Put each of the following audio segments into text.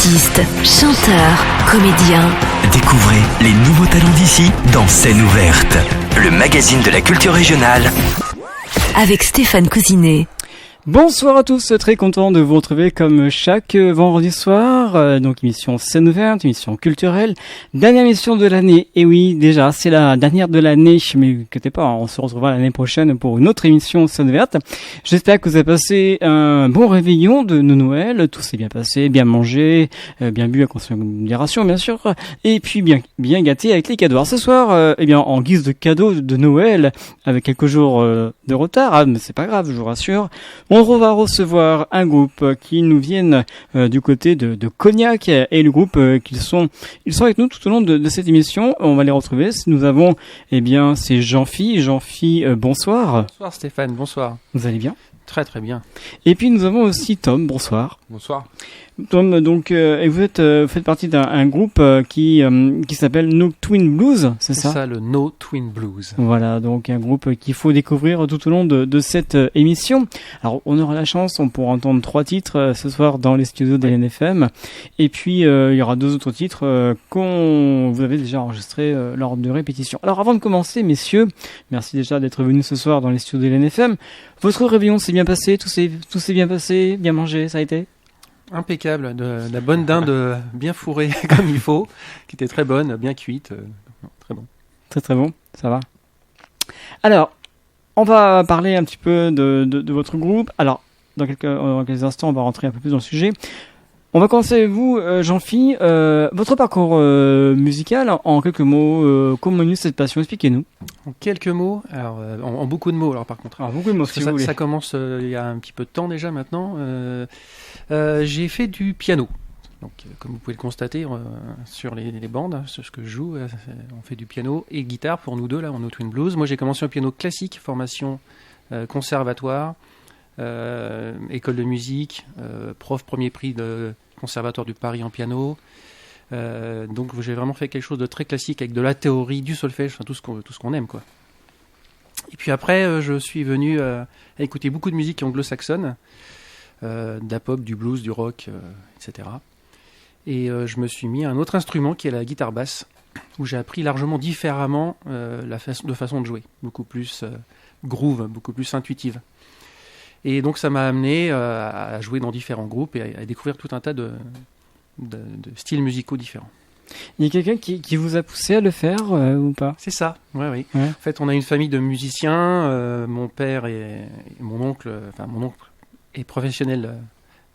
Artistes, chanteurs, comédiens. Découvrez les nouveaux talents d'ici dans Scène ouverte, le magazine de la culture régionale. Avec Stéphane Cousinet. Bonsoir à tous, très content de vous retrouver comme chaque vendredi soir, donc émission Scène ouverte, émission culturelle, dernière émission de l'année, et oui déjà c'est la dernière de l'année, mais inquiétez pas, on se retrouvera l'année prochaine pour une autre émission Scène ouverte. J'espère que vous avez passé un bon réveillon de Noël, tout s'est bien passé, bien mangé, bien bu à considération bien sûr, et puis bien gâté avec les cadeaux. Alors ce soir, en guise de cadeau de Noël, avec quelques jours de retard, mais c'est pas grave, je vous rassure. On va recevoir un groupe qui nous viennent du côté de Cognac et le groupe ils sont avec nous tout au long de cette émission. On va les retrouver. Nous avons c'est Jean-Phi. Jean-Phi, bonsoir. Bonsoir Stéphane, bonsoir. Vous allez bien? Très très bien. Et puis nous avons aussi Tom, bonsoir. Bonsoir. Tom, donc, et vous faites partie d'un groupe qui s'appelle No Twin Blues, c'est ça? C'est ça, le No Twin Blues. Voilà, donc un groupe qu'il faut découvrir tout au long de cette émission. Alors, on aura la chance, on pourra entendre 3 titres ce soir dans les studios de l'NFM. Et puis, il y aura 2 autres titres vous avez déjà enregistrés lors de répétition. Alors, avant de commencer, messieurs, merci déjà d'être venus ce soir dans les studios de l'NFM. Votre réveillon s'est bien passé? Tout s'est bien passé? Bien mangé, ça a été? Impeccable, de la bonne dinde bien fourrée comme il faut, qui était très bonne, bien cuite, très bon. Très très bon, ça va. Alors, on va parler un petit peu de votre groupe. Alors, dans quelques instants, on va rentrer un peu plus dans le sujet. On va commencer avec vous, Jean-Phi. Votre parcours musical, en quelques mots, comment est venue cette passion? Expliquez-nous. En quelques mots, alors en beaucoup de mots alors par contre. Alors, beaucoup de mots, si vous voulez. Ça commence il y a un petit peu de temps déjà maintenant. J'ai fait du piano. Donc, comme vous pouvez le constater sur les bandes, sur ce que je joue, on fait du piano et guitare pour nous deux là, en No Twin Blues. Moi, j'ai commencé au piano classique, formation conservatoire, école de musique, prof premier prix de conservatoire du Paris en piano. Donc, j'ai vraiment fait quelque chose de très classique avec de la théorie, du solfège, enfin, tout ce qu'on aime, quoi. Et puis après, je suis venu à écouter beaucoup de musique anglo-saxonne. De la pop, du blues, du rock, etc. Et je me suis mis à un autre instrument qui est la guitare basse, où j'ai appris largement différemment de façon de jouer, beaucoup plus groove, beaucoup plus intuitive. Et donc ça m'a amené à jouer dans différents groupes et à découvrir tout un tas de styles musicaux différents. Il y a quelqu'un qui vous a poussé à le faire ou pas? C'est ça, oui. Ouais. En fait, on a une famille de musiciens, mon père et mon oncle est professionnel,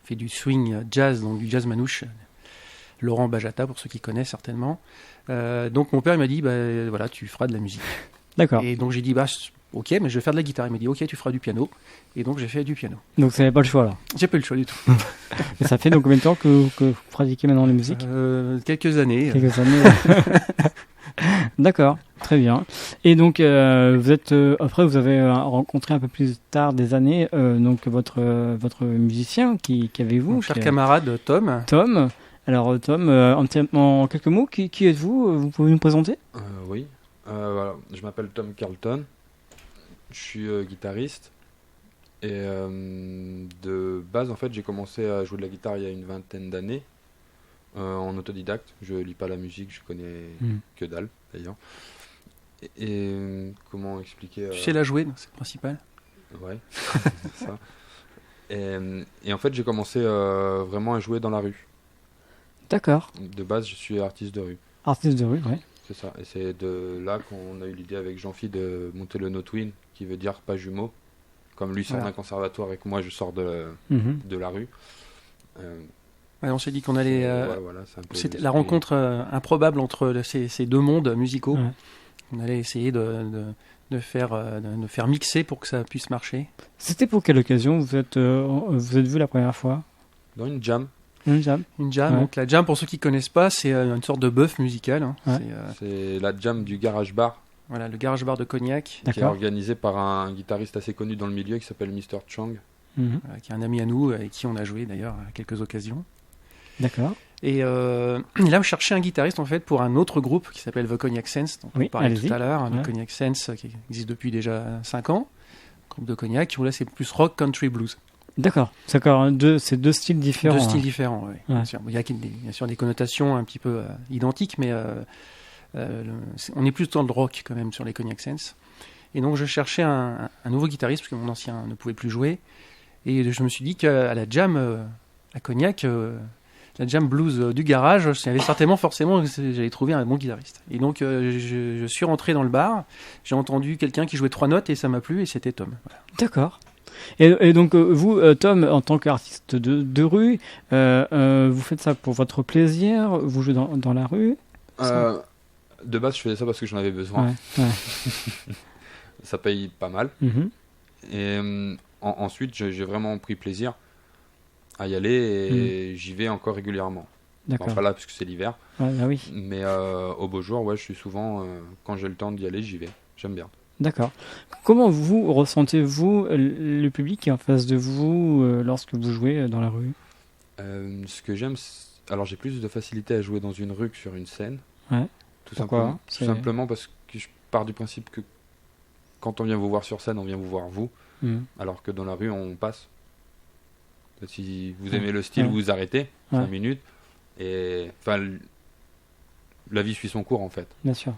fait du swing jazz, donc du jazz manouche, Laurent Bajata pour ceux qui connaissent certainement. Donc mon père il m'a dit voilà, tu feras de la musique. D'accord. Et donc j'ai dit ok, mais je vais faire de la guitare. Il m'a dit ok, tu feras du piano. Et donc j'ai fait du piano. Donc vous n'avez pas le choix là? J'ai pas eu le choix du tout. Et ça fait donc combien de temps que vous pratiquez maintenant la musique? Quelques années. Quelques années. D'accord, très bien. Et donc après vous avez rencontré un peu plus tard des années donc votre musicien qui avez-vous? Mon cher camarade Tom. Tom. Alors Tom, en quelques mots, qui êtes-vous? Vous pouvez nous présenter? Oui. Voilà. Je m'appelle Tom Carlton. Je suis guitariste. Et de base, en fait, j'ai commencé à jouer de la guitare il y a une vingtaine d'années. En autodidacte, je lis pas la musique, je connais que dalle d'ailleurs. Et comment expliquer Tu sais la jouer, c'est le principal. Ouais, c'est ça. Et en fait, j'ai commencé vraiment à jouer dans la rue. D'accord. De base, je suis artiste de rue. Artiste de rue, ouais. C'est ça. Et c'est de là qu'on a eu l'idée avec Jean-Phi de monter le No Twin, qui veut dire pas jumeau. Comme lui sort d'un conservatoire et que moi je sors de la rue. On s'est dit qu'on allait. Voilà, c'était la rencontre improbable entre ces deux mondes musicaux. Ouais. On allait essayer de faire mixer pour que ça puisse marcher. C'était pour quelle occasion vous êtes vu la première fois? Dans une jam. Une jam. Ouais. Donc la jam, pour ceux qui ne connaissent pas, c'est une sorte de bœuf musical. Hein. Ouais. C'est la jam du Garage Bar. Voilà, le Garage Bar de Cognac. Qui est organisé par un guitariste assez connu dans le milieu qui s'appelle Mr. Chang. Qui est un ami à nous et qui on a joué d'ailleurs à quelques occasions. D'accord. Et là, on cherchait un guitariste en fait pour un autre groupe qui s'appelle The Cognac Sense, dont on parlait tout à l'heure. The Cognac Sense qui existe depuis déjà 5 ans. Groupe de Cognac, où là c'est plus rock, country, blues. D'accord. C'est deux styles différents. Deux styles hein. différents, oui. Ouais. Bien sûr. Il y a bien sûr des connotations un petit peu identiques, mais on est plus dans le rock quand même sur les Cognac Sense. Et donc je cherchais un nouveau guitariste, parce que mon ancien ne pouvait plus jouer. Et je me suis dit qu'à la jam à Cognac, la jam blues du garage, forcément, j'allais trouver un bon guitariste. Et donc je suis rentré dans le bar, j'ai entendu quelqu'un qui jouait 3 notes et ça m'a plu, et c'était Tom. Voilà. D'accord. Et donc vous, Tom, en tant qu'artiste de rue, vous faites ça pour votre plaisir? Vous jouez dans la rue? De base, je faisais ça parce que j'en avais besoin. Ouais. Ça paye pas mal. Mhm. Et ensuite, j'ai vraiment pris plaisir à y aller et j'y vais encore régulièrement. D'accord. Enfin là, parce que c'est l'hiver. Ouais, bah oui. Mais au beau jour, ouais, je suis souvent, quand j'ai le temps d'y aller, j'y vais. J'aime bien. D'accord. Comment vous ressentez-vous le public qui est en face de vous lorsque vous jouez dans la rue? Ce que j'aime, alors j'ai plus de facilité à jouer dans une rue que sur une scène. Ouais. Tout Pourquoi? simplement parce que je pars du principe que quand on vient vous voir sur scène, on vient vous voir vous, alors que dans la rue, on passe. Si vous aimez le style, vous vous arrêtez 5 minutes, et enfin, la vie suit son cours en fait. Bien sûr.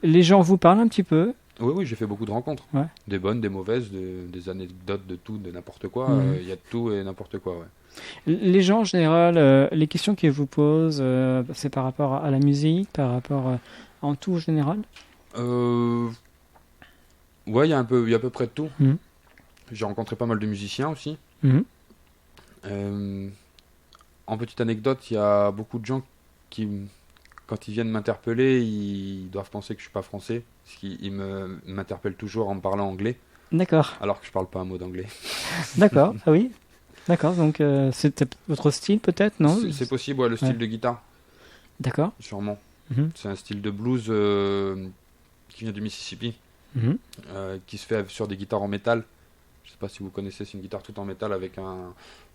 Les gens vous parlent un petit peu? Oui, j'ai fait beaucoup de rencontres. Ouais. Des bonnes, des mauvaises, des anecdotes, de tout, de n'importe quoi. Il y a de tout et n'importe quoi, ouais. Les gens en général, les questions qu'ils vous posent, c'est par rapport à la musique, par rapport en tout en général? Ouais, il y a à peu près de tout. Mhm. J'ai rencontré pas mal de musiciens aussi. Mhm. En petite anecdote, il y a beaucoup de gens qui, quand ils viennent m'interpeller, ils doivent penser que je suis pas français, parce qu'ils m'interpellent toujours en me parlant anglais, D'accord. alors que je parle pas un mot d'anglais. D'accord. Ah oui. D'accord. Donc c'était votre style peut-être, non? C'est possible, ouais, le style de guitare, D'accord. sûrement. Mhm. C'est un style de blues qui vient du Mississippi, Mhm. qui se fait sur des guitares en métal. Je sais pas si vous connaissez, c'est une guitare toute en métal avec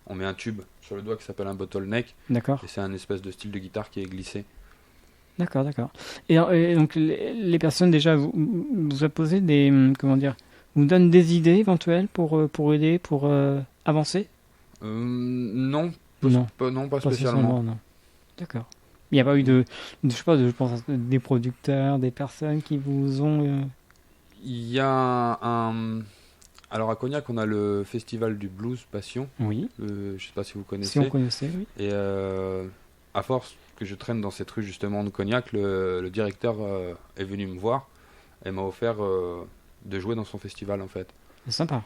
on met un tube sur le doigt qui s'appelle un bottleneck, D'accord. et c'est un espèce de style de guitare qui est glissé. D'accord. Et donc les personnes déjà vous a posé des comment dire, vous donnent des idées éventuelles pour aider, pour avancer? Non, Non. pas spécialement. Non. D'accord. Il n'y a pas eu je sais pas, je pense des producteurs, des personnes qui vous ont. Il y a alors à Cognac, on a le festival du blues Passion. Oui. Je sais pas si vous connaissez. Si on connaissait, oui. Et à force que je traîne dans cette rue justement de Cognac, le directeur est venu me voir et m'a offert de jouer dans son festival en fait. C'est sympa.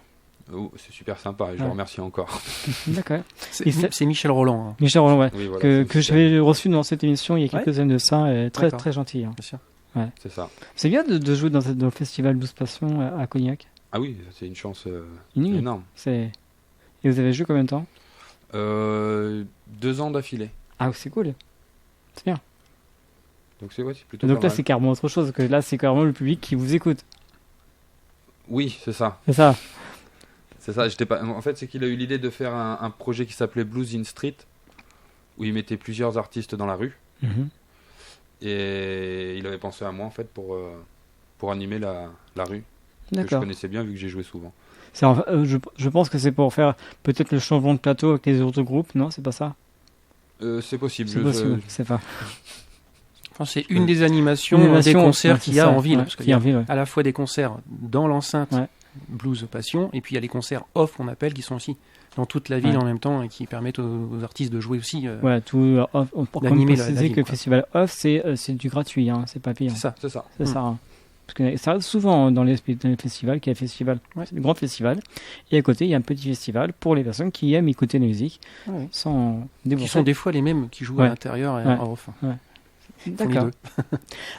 C'est super sympa et je le remercie encore. D'accord. C'est Michel Roland. Hein. Michel Roland, ouais. Oui, voilà, que j'avais reçu dans cette émission il y a quelques années de ça, très D'accord. très gentil. Hein. Bien sûr. Ouais. C'est ça. C'est bien de jouer dans le festival Blues Passion à Cognac. Ah oui, c'est une chance Inouïe. énorme. Et vous avez joué combien de temps? 2 ans d'affilée. Ah, c'est cool. C'est bien. Donc c'est plutôt Donc pas là, mal. c'est carrément autre chose, que là, c'est carrément le public qui vous écoute. Oui, c'est ça. C'est ça. C'est ça, En fait, c'est qu'il a eu l'idée de faire un projet qui s'appelait Blues in Street, où il mettait plusieurs artistes dans la rue. Mhm. Et il avait pensé à moi, en fait, pour animer la rue, que je D'accord. connaissais bien, vu que j'ai joué souvent. Je pense que c'est pour faire peut-être le changement de plateau avec les autres groupes, non? C'est pas ça? C'est possible. C'est possible, c'est pas. Enfin, c'est une des animations, des concerts qu'il y a en ville. Parce qu'il y a à la fois des concerts dans l'enceinte Blues Passion, et puis il y a les concerts off, on appelle, qui sont aussi dans toute la ville en même temps, et qui permettent aux artistes de jouer aussi. Ouais, tout off. D'animer la ville, que le quoi. festival off, c'est du gratuit, hein, c'est pas payant. C'est ça. C'est ça. Hein. Parce que ça arrive souvent dans les festivals, qu'il y a un festival, c'est le grand festival, et à côté il y a un petit festival pour les personnes qui aiment écouter la musique sans débourser. Qui sont des fois les mêmes qui jouent à l'intérieur et en off. D'accord.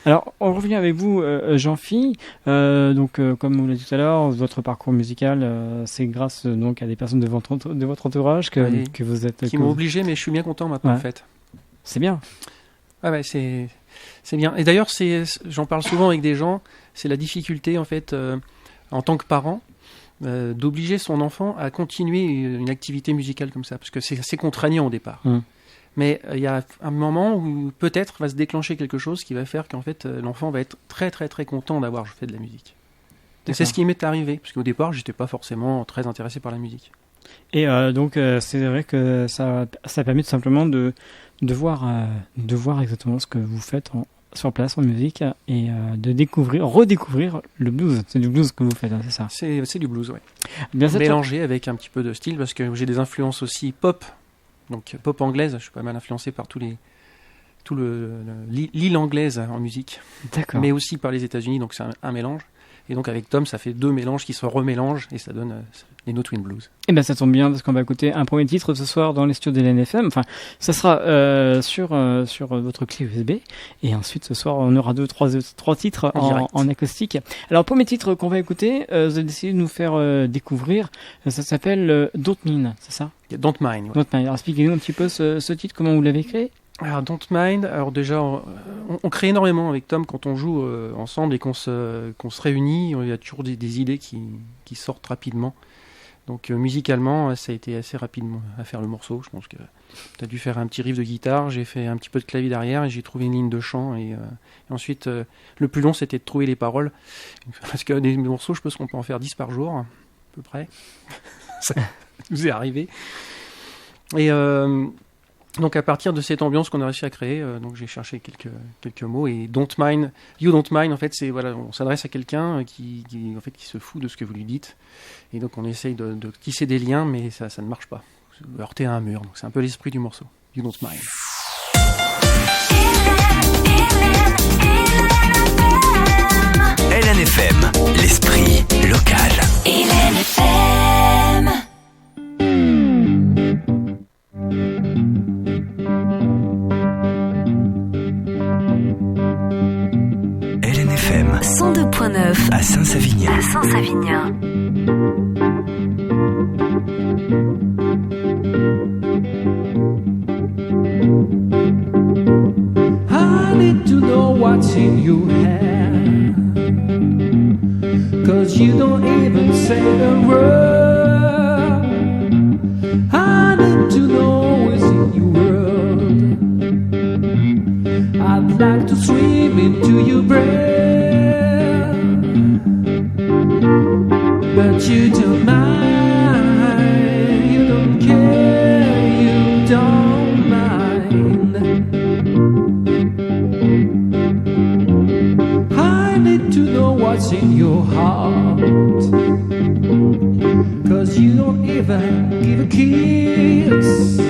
Alors, on revient avec vous, Jean-Phi. Donc, comme vous l'avez dit tout à l'heure, votre parcours musical, c'est grâce donc à des personnes de votre entourage que vous êtes. Qui m'ont obligé, mais je suis bien content maintenant en fait. C'est bien. Ah ouais, c'est bien. Et d'ailleurs, j'en parle souvent avec des gens. C'est la difficulté en fait, en tant que parent, d'obliger son enfant à continuer une activité musicale comme ça, parce que c'est assez contraignant au départ. Mais il y a un moment où peut-être va se déclencher quelque chose qui va faire qu'en fait l'enfant va être très très très content d'avoir fait de la musique. Et c'est ce qui m'est arrivé, parce qu'au départ j'étais pas forcément très intéressé par la musique. Et donc c'est vrai que ça permet tout simplement de voir exactement ce que vous faites sur place en musique et de redécouvrir le blues. C'est du blues que vous faites, hein, c'est ça? C'est du blues, ouais. Bien Mélangé avec un petit peu de style, parce que j'ai des influences aussi pop, donc pop anglaise. Je suis pas mal influencé par l'île anglaise en musique, D'accord. mais aussi par les États-Unis, donc c'est un mélange. Et donc avec Tom, ça fait deux mélanges qui se remélangent et ça donne les No Twin Blues. Et ben ça tombe bien parce qu'on va écouter un premier titre ce soir dans les studios de l'NFM. Enfin, ça sera sur votre clé USB. Et ensuite ce soir on aura trois titres en acoustique. Alors premier titre qu'on va écouter, vous avez décidé de nous faire découvrir. Ça s'appelle Don't Mind, c'est ça? Don't Mind. Ouais. Don't Mind. Alors expliquez-nous un petit peu ce titre, comment vous l'avez créé? Alors Don't Mind, alors déjà on crée énormément avec Tom quand on joue ensemble et qu'on se réunit, il y a toujours des idées qui sortent rapidement. Donc musicalement ça a été assez rapide à faire le morceau. Je pense que tu as dû faire un petit riff de guitare, j'ai fait un petit peu de clavier derrière et j'ai trouvé une ligne de chant et ensuite le plus long c'était de trouver les paroles, parce que des morceaux je pense qu'on peut en faire 10 par jour à peu près. Ça nous est arrivé. Et donc à partir de cette ambiance qu'on a réussi à créer, donc j'ai cherché quelques mots et Don't Mind, You Don't Mind, en fait c'est voilà, on s'adresse à quelqu'un qui se fout de ce que vous lui dites et donc on essaye de tisser des liens, mais ça ne marche pas. Vous heurtez à un mur, donc c'est un peu l'esprit du morceau. You Don't Mind. LNFM, l'esprit local. LNFM. LNFM 102.9 à Saint-Savinien. à Saint-Savinien. I need to know what's in your head, 'cause you don't even say a word. I need to know what's in your world. I'd like to swim into your brain, but you don't mind, you don't care, you don't mind. I need to know what's in your heart, 'cause you don't even give a kiss.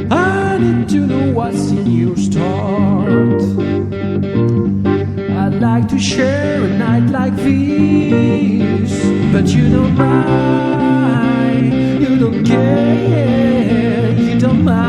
I need to know what's in your start. I'd like to share a night like this, but you don't mind, you don't care, you don't mind.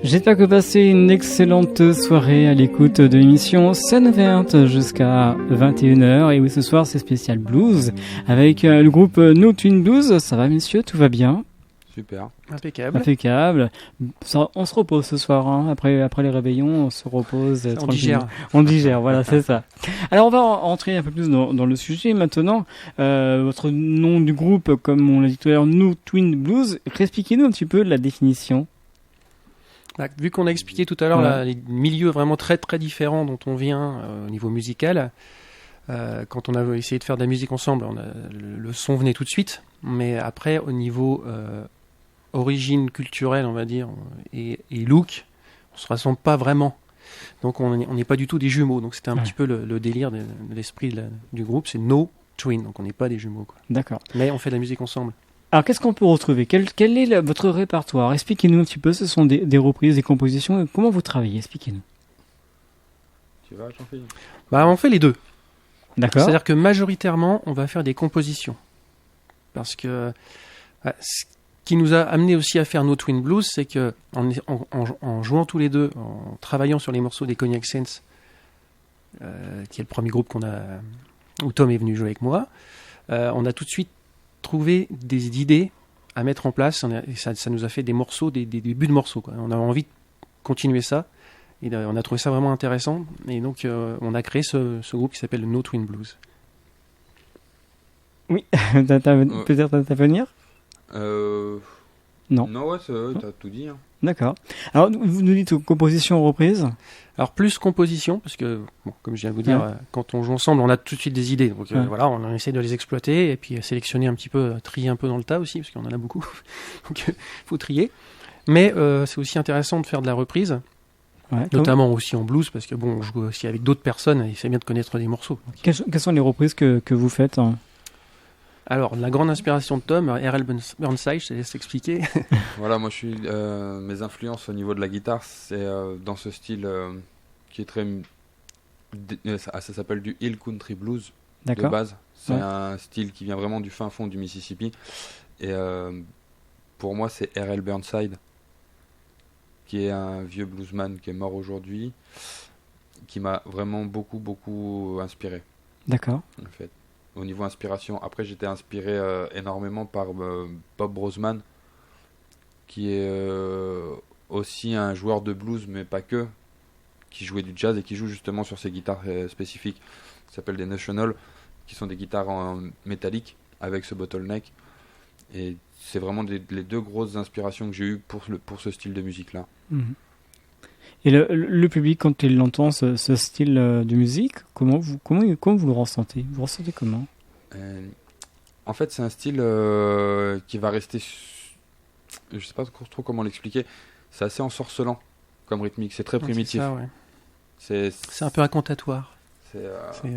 J'espère que vous passez une excellente soirée à l'écoute de l'émission Scène Verte jusqu'à 21h. Et oui, ce soir, c'est spécial blues avec le groupe No Twin Blues. Ça va, messieurs? Tout va bien? Super. Impeccable. Impeccable. Ça, on se repose ce soir, hein. Après les réveillons, on se repose. On tranquillement. digère. On digère, voilà, c'est ça. Alors, on va rentrer un peu plus dans le sujet maintenant. Votre nom du groupe, comme on l'a dit tout à l'heure, No Twin Blues. Expliquez-nous un petit peu la définition. Vu qu'on a expliqué tout à l'heure Ouais. là, les milieux vraiment très très différents dont on vient au niveau musical, quand on a essayé de faire de la musique ensemble, le son venait tout de suite, mais après au niveau origine culturelle, on va dire, et look, on se ressemble pas vraiment. Donc on n'est pas du tout des jumeaux. Donc c'était un Ouais. petit peu le délire de l'esprit du groupe, c'est no twin, donc on n'est pas des jumeaux, quoi. D'accord. Mais on fait de la musique ensemble. Alors, qu'est-ce qu'on peut retrouver? Quel est votre répertoire? Expliquez-nous un petit peu. Ce sont des reprises, des compositions. Et comment vous travaillez? Expliquez-nous. Tu vas, Jean-Philippe? On fait les deux. D'accord. C'est-à-dire que majoritairement, on va faire des compositions. Parce que ce qui nous a amené aussi à faire No Twin Blues, c'est que en jouant tous les deux, en travaillant sur les morceaux des Cognac Saints, qui est le premier groupe où Tom est venu jouer avec moi, on a tout de suite trouvé des idées à mettre en place. Et ça nous a fait des morceaux, des débuts de morceaux, quoi. On a envie de continuer ça. Et on a trouvé ça vraiment intéressant. Et donc, on a créé ce groupe qui s'appelle le No Twin Blues. Oui. Peut-être intervenir? Non. Non, ouais, t'as tout dit. Hein. D'accord. Alors, vous nous dites composition, reprise. Alors, plus composition, parce que, bon, comme je viens de vous dire, Ouais. quand on joue ensemble, on a tout de suite des idées. Donc, Ouais. voilà, on essaie de les exploiter et puis sélectionner un petit peu, trier un peu dans le tas aussi, parce qu'on en a beaucoup. Donc, il faut trier. Mais c'est aussi intéressant de faire de la reprise. Ouais. Notamment aussi en blues, parce que bon, on joue aussi avec d'autres personnes et c'est bien de connaître des morceaux. Quelles sont les reprises que vous faites, hein? Alors, la grande inspiration de Tom, R.L. Burnside, je te laisse expliquer. Voilà, moi, mes influences au niveau de la guitare, c'est dans ce style qui est très. Ça s'appelle du Hill Country Blues de D'accord. base. C'est Ouais. un style qui vient vraiment du fin fond du Mississippi. Et pour moi, c'est R.L. Burnside, qui est un vieux bluesman qui est mort aujourd'hui, qui m'a vraiment beaucoup inspiré, D'accord. en fait. Au niveau inspiration, après j'étais inspiré énormément par Bob Brosman, qui est aussi un joueur de blues, mais pas que, qui jouait du jazz et qui joue justement sur ces guitares spécifiques, qui s'appellent des National, qui sont des guitares en métallique avec ce bottleneck. Et c'est vraiment les deux grosses inspirations que j'ai eues pour ce style de musique-là. Mhm. Et le public, quand il entend ce style de musique, comment vous le ressentez? Vous le ressentez comment? En fait, c'est un style qui va rester... Je sais pas trop comment l'expliquer. C'est assez ensorcelant comme rythmique. C'est très primitif. C'est ça, ouais. C'est C'est un peu incantatoire. c'est, C'est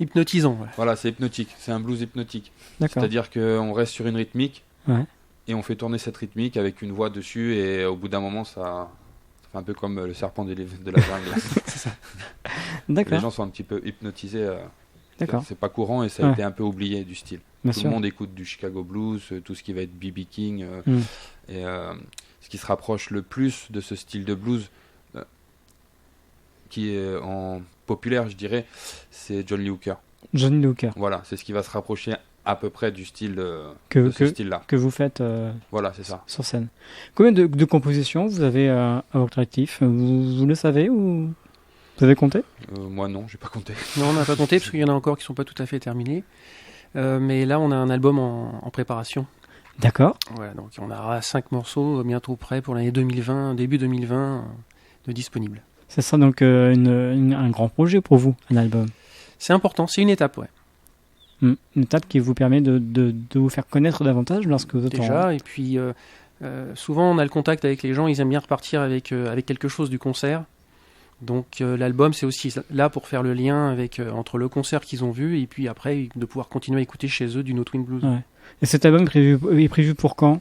hypnotisant. Ouais. voilà, c'est hypnotique. C'est un blues hypnotique. D'accord. C'est-à-dire qu'on reste sur une rythmique Ouais. et on fait tourner cette rythmique avec une voix dessus et au bout d'un moment, ça fait un peu comme le serpent de la jungle. Les D'accord. gens sont un petit peu hypnotisés. D'accord. C'est pas courant et ça a Ouais. été un peu oublié du style. Bien Tout sûr. le monde écoute du Chicago Blues, tout ce qui va être B.B. King. Mm. Et ce qui se rapproche le plus de ce style de blues, qui est en populaire, je dirais, c'est John Lee Hooker. Johnny Lee Hooker, Voilà, c'est ce qui va se rapprocher à peu près du style de que ce style-là. que vous faites Voilà, c'est ça. sur scène. Combien de compositions vous avez à votre actif? Vous le savez ou vous avez compté? Moi non, j'ai pas compté. Non, on n'a pas compté parce qu'il y en a encore qui sont pas tout à fait terminés. Mais là, on a un album en préparation. D'accord. Voilà, donc on aura 5 morceaux bientôt prêts pour l'année 2020, début 2020, de disponibles. Ça sera donc un grand projet pour vous, un album. C'est important, c'est une étape, ouais. Une étape qui vous permet de vous faire connaître davantage lorsque vous êtes Déjà, et puis souvent on a le contact avec les gens, ils aiment bien repartir avec quelque chose du concert. Donc l'album c'est aussi là pour faire le lien avec entre le concert qu'ils ont vu et puis après de pouvoir continuer à écouter chez eux du No Twin Blues. Ouais. Et cet album est prévu pour quand?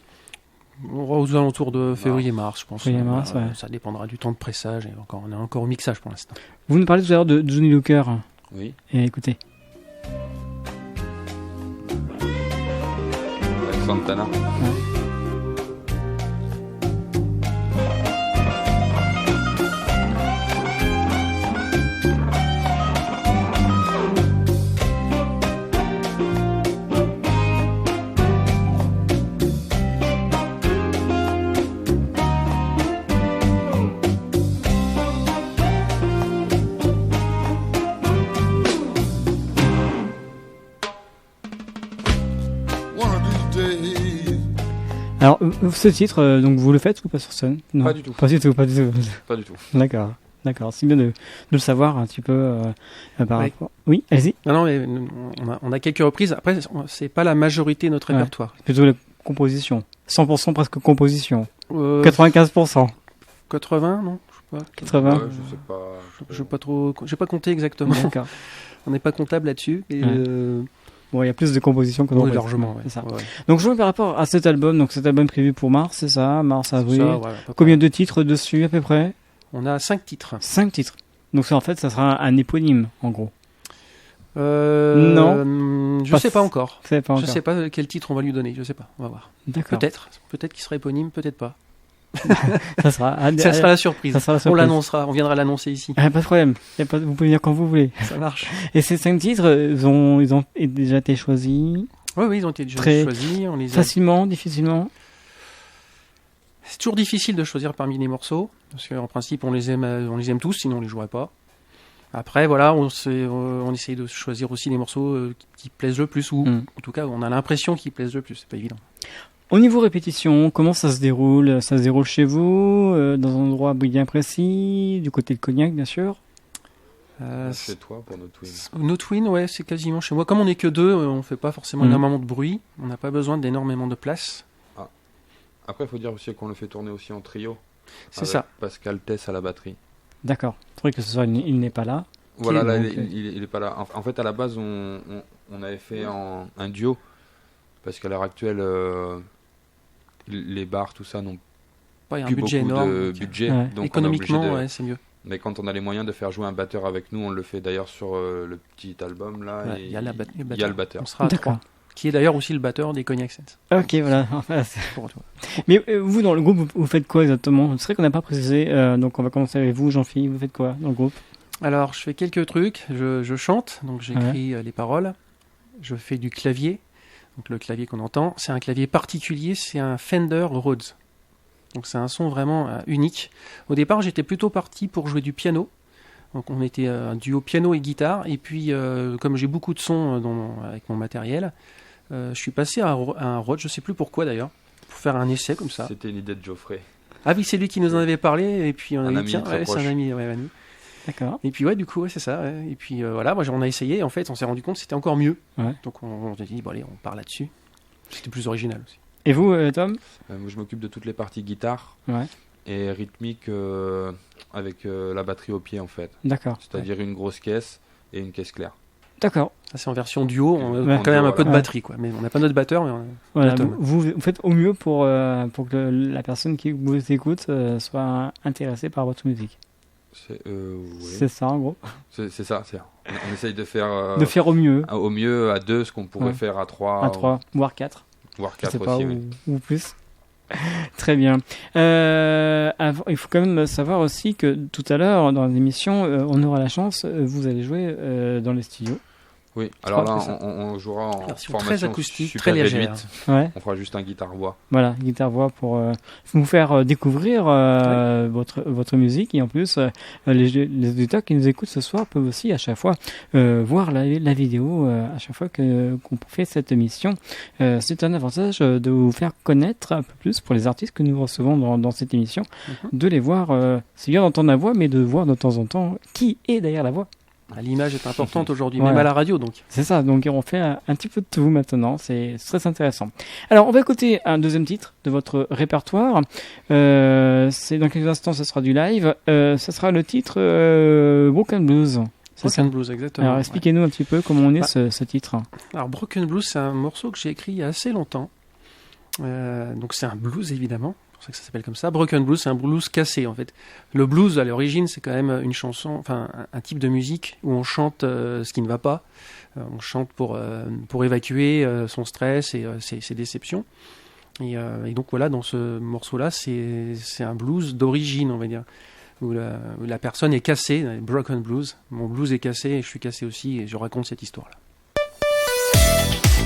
Aux alentours de février-mars, je pense. Février-mars, Voilà, ouais. Ça dépendra du temps de pressage et on est encore au mixage pour l'instant. Vous nous parlez tout à l'heure de Johnny Lee Hooker. Oui, Et écoutez. avec Santana. Alors, ce titre, donc vous le faites ou pas sur scène? Non. Pas du tout. Pas du tout, pas du tout. Pas du tout. D'accord. D'accord, c'est bien de le savoir un petit peu par Oui. rapport. Oui, allez-y. Non, mais on a quelques reprises. Après, c'est pas la majorité de notre Ouais. répertoire. Plutôt la composition. 100% presque composition. 95%. 95%. 80, non? Je sais pas. 80. Ouais, je sais pas. Je sais pas trop. J'ai pas compté exactement. D'accord. On n'est pas comptable là-dessus. Et, Ouais. Bon, il y a plus de composition que de oui, reprise. largement. Ouais. C'est ça. Ouais, ouais. Donc, je vois par rapport à cet album, donc cet album prévu pour mars, c'est ça? Mars, avril. Ça, ouais, à peu Combien près. de titres dessus à peu près? On a 5 titres. 5 titres. Donc, ça, en fait, ça sera un éponyme, en gros. Je Pas sais pas encore. Vous savez pas Je encore. sais pas quel titre on va lui donner. Je sais pas. On va voir. D'accord. Peut-être qu'il sera éponyme, peut-être pas. Ça sera, Ça sera la surprise. ça sera la On surprise. l'annoncera. On viendra l'annoncer ici. Ah, pas de problème. Vous pouvez venir quand vous voulez. Ça marche. Et ces 5 titres, ils ont déjà été choisis Oui, ils ont été déjà Très choisis. On les a... facilement, difficilement. C'est toujours difficile de choisir parmi les morceaux, parce qu'en principe on les aime tous, sinon on les jouerait pas. Après voilà, on essaye de choisir aussi les morceaux qui plaisent le plus, ou en tout cas on a l'impression qu'ils plaisent le plus, c'est pas évident. Au niveau répétition, comment ça se déroule? Ça se déroule chez vous, dans un endroit bien précis, du côté de Cognac bien sûr? Chez toi pour notre twin. Nos twins, ouais, c'est quasiment chez moi. Comme on n'est que deux, on fait pas forcément énormément de bruit, on n'a pas besoin d'énormément de place. Après, il faut dire aussi qu'on le fait tourner aussi en trio. C'est avec ça. Pascal Tess à la batterie. D'accord. C'est vrai que ce soir il n'est pas là. Voilà, là, donc, il est pas là. En fait, à la base, on avait fait un duo. Parce qu'à l'heure actuelle, les bars, tout ça, n'ont Pas un plus budget beaucoup énorme. de donc, budget. Ouais. Donc économiquement, on est obligé de... ouais, c'est mieux. Mais quand on a les moyens de faire jouer un batteur avec nous, on le fait d'ailleurs sur le petit album là. Ouais, et il y a le il y a le batteur. On sera à D'accord. 3. Qui est d'ailleurs aussi le batteur des Cognac Sense. Ok, voilà. Enfin, Pour toi. Mais vous, dans le groupe, vous faites quoi exactement? C'est vrai qu'on n'a pas précisé, donc on va commencer avec vous, Jean-Philippe. Vous faites quoi dans le groupe? Alors, je fais quelques trucs. Je chante, donc j'écris les paroles. Je fais du clavier. Donc le clavier qu'on entend, c'est un clavier particulier, c'est un Fender Rhodes. Donc c'est un son vraiment unique. Au départ, j'étais plutôt parti pour jouer du piano. Donc on était un duo piano et guitare. Et puis, comme j'ai beaucoup de sons avec mon matériel, je suis passé à un Rhodes, je sais plus pourquoi d'ailleurs, pour faire un essai comme ça. C'était une idée de Geoffrey. Ah oui, c'est lui qui nous en avait parlé. Et puis on a Un dit, ami tiens, très ouais, c'est proche. un ami, ouais, ami. D'accord. Et puis ouais, du coup, ouais, c'est ça. Ouais. Et puis voilà, moi, on a essayé. En fait, on s'est rendu compte que c'était encore mieux. Ouais. Donc on s'est dit, bon allez, on part là-dessus. C'était plus original aussi. Et vous, Tom? Moi, je m'occupe de toutes les parties guitare Ouais. et rythmique avec la batterie au pied en fait. D'accord. C'est-à-dire une grosse caisse et une caisse claire. D'accord. Ça, c'est en version duo. On a Ouais. quand même un peu de Ouais. batterie, quoi. Mais on n'a pas notre batteur. Mais Voilà, Tom. vous faites au mieux pour que la personne qui vous écoute soit intéressée par votre musique. Oui. C'est ça, en gros. C'est ça. On essaye de faire De faire au mieux, au mieux à deux ce qu'on pourrait Ouais. faire à trois, à 3, voire 4. voire Je sais 4 pas, aussi. oui. ou plus. Très bien. Il faut quand même savoir aussi que tout à l'heure, dans l'émission, on aura la chance, vous allez jouer dans les studios. Oui, alors crois là, que c'est ça. on jouera en Version formation très acoustique, super très légère. réduite. Ouais, On fera juste un guitare-voix. voilà, guitare-voix pour vous faire découvrir votre musique. Et en plus, les auditeurs qui nous écoutent ce soir peuvent aussi à chaque fois voir la vidéo à chaque fois qu'on fait cette émission. C'est un avantage de vous faire connaître un peu plus pour les artistes que nous recevons dans cette émission, de les voir. C'est bien d'entendre la voix, mais de voir de temps en temps qui est derrière la voix. L'image est importante aujourd'hui, Voilà. même à la radio, donc. C'est ça, donc on fait un petit peu de tout maintenant, c'est très intéressant. Alors on va écouter un deuxième titre de votre répertoire, c'est dans quelques instants, ce sera du live, ce sera le titre Broken Blues. C'est ça. Broken Blues, exactement. Alors ouais. expliquez-nous un petit peu comment on est Bah, ce titre. Alors Broken Blues, c'est un morceau que j'ai écrit il y a assez longtemps. Donc c'est un blues évidemment, c'est pour ça que ça s'appelle comme ça. Broken Blues, c'est un blues cassé en fait. Le blues à l'origine, c'est quand même une chanson, enfin un type de musique où on chante ce qui ne va pas. On chante pour évacuer son stress et ses déceptions. Et donc voilà, dans ce morceau-là, c'est un blues d'origine, on va dire, où la personne est cassée, broken blues. Mon blues est cassé et je suis cassé aussi et je raconte cette histoire-là.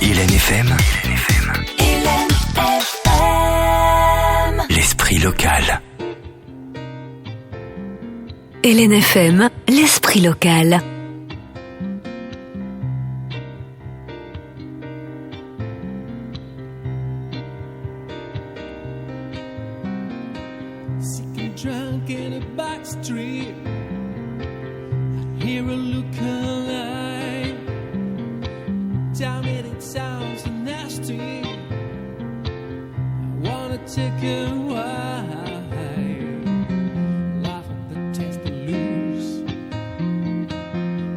Hélène FM. L'esprit local. Hélène FM, l'esprit local. drunk in a back street. I hear a look-alike. Damn it, it sounds so nasty. I wanna take a ride. Laugh at the test and lose.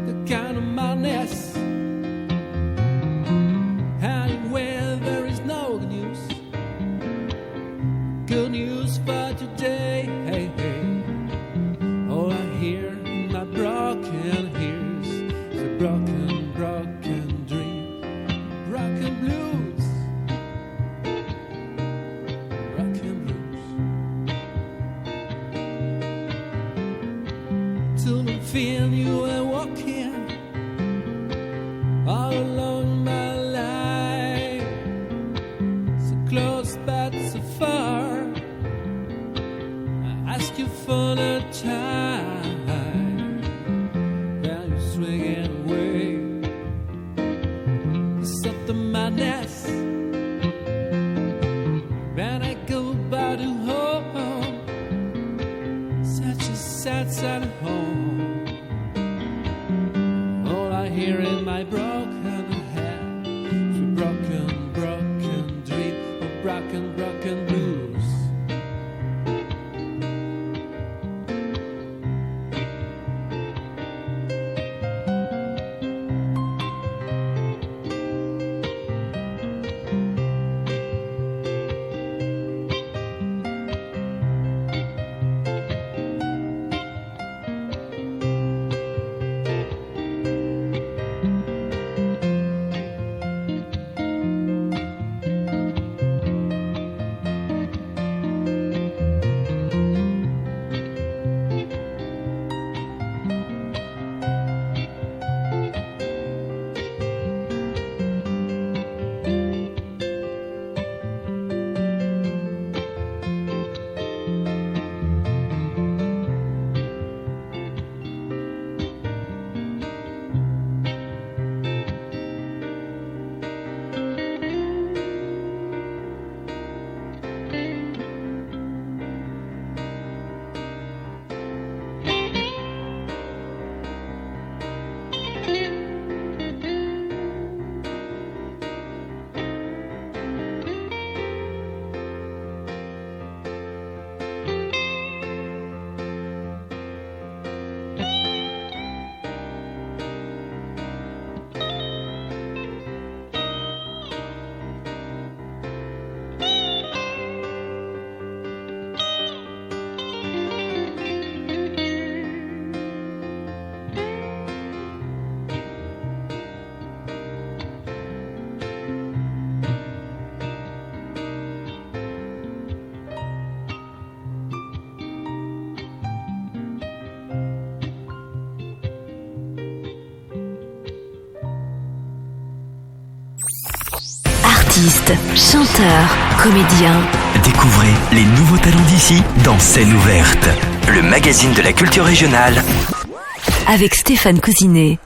The kind of madness. And where there is no good news. Good news for today. Hey, hey. All I hear in my broken ears is a broken, broken dream. Broken blues. Broken blues. Till the feel you were walking all along my life. So close but so far. Ask you for the time, then you swing it away. Stop the madness. Then I go back to home. Such a sad, sad home. All I hear in my broken head is a broken, broken dream of broken, broken blues. Artistes, chanteurs, comédiens. Découvrez les nouveaux talents d'ici dans Scène ouverte, le magazine de la culture régionale. Avec Stéphane Cousinet.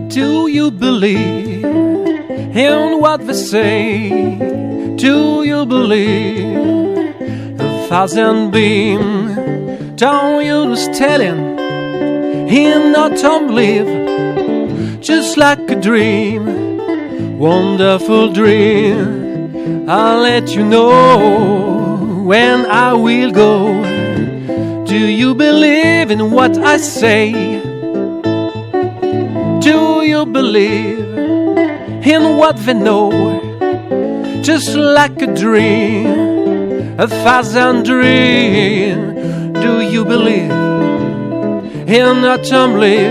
Do you believe in what they say? Do you believe 1,000 beams? Don't you just telling in autumn leave, just like a dream, wonderful dream. I'll let you know when I will go. Do you believe in what I say? Do you believe in what they know? Just like a dream, 1,000 dreams. Do you believe in autumn leaf?